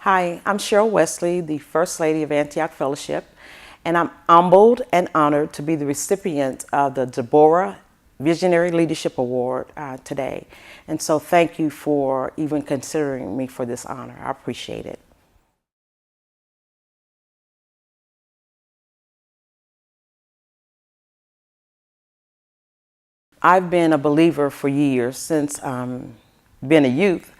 Hi, I'm Cheryl Wesley, the First Lady of Antioch Fellowship, and I'm humbled and honored to be the recipient of the Deborah Visionary Leadership Award today. And so thank you for even considering me for this honor. I appreciate it. I've been a believer for years since being a youth,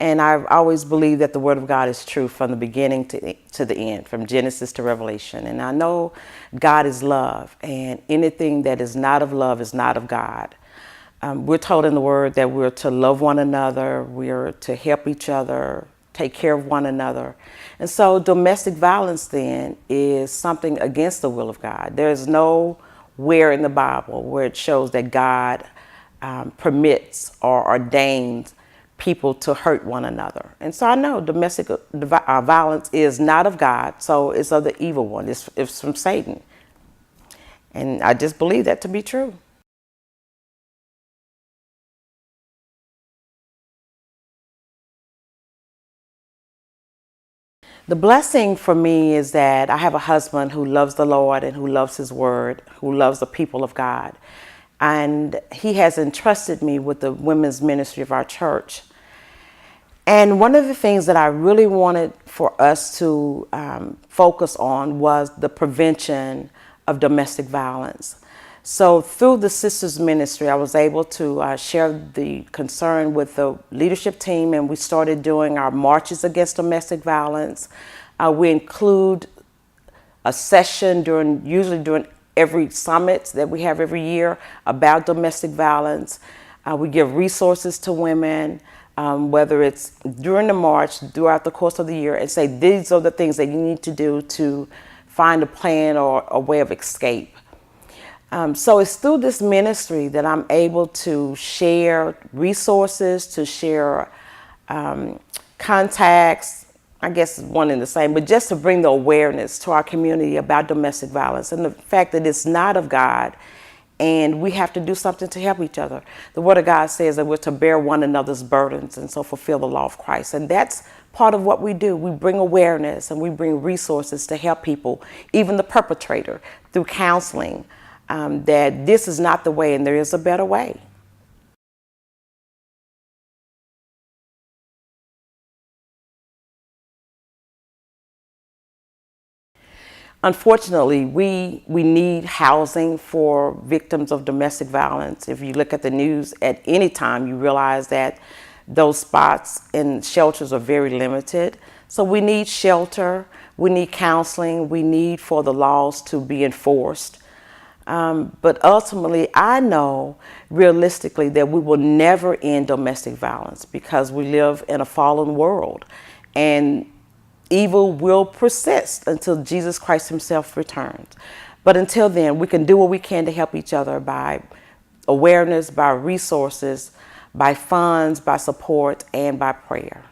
and I've always believed that the Word of God is true from the beginning to the end, from Genesis to Revelation. And I know God is love, and anything that is not of love is not of God. We're told in the Word that we're to love one another, we're to help each other, take care of one another. And so domestic violence then is something against the will of God. There's nowhere in the Bible where it shows that God permits or ordains people to hurt one another. And so I know domestic violence is not of God, so it's of the evil one. It's from Satan. And I just believe that to be true. The blessing for me is that I have a husband who loves the Lord and who loves His Word, who loves the people of God. And he has entrusted me with the women's ministry of our church. And one of the things that I really wanted for us to focus on was the prevention of domestic violence. So through the Sisters Ministry, I was able to share the concern with the leadership team, and we started doing our marches against domestic violence. We include a session usually during every summit that we have every year about domestic violence. We give resources to women, whether it's during the march, throughout the course of the year, and say these are the things that you need to do to find a plan or a way of escape. So it's through this ministry that I'm able to share resources, to share contacts, I guess one and the same, but just to bring the awareness to our community about domestic violence and the fact that it's not of God, and we have to do something to help each other. The Word of God says that we're to bear one another's burdens and so fulfill the law of Christ. And that's part of what we do. We bring awareness and we bring resources to help people, even the perpetrator, through counseling, that this is not the way and there is a better way. Unfortunately, we need housing for victims of domestic violence. If you look at the news at any time, you realize that those spots and shelters are very limited. So we need shelter, we need counseling, we need for the laws to be enforced. But ultimately, I know realistically that we will never end domestic violence because we live in a fallen world, and evil will persist until Jesus Christ Himself returns. But until then, we can do what we can to help each other by awareness, by resources, by funds, by support, and by prayer.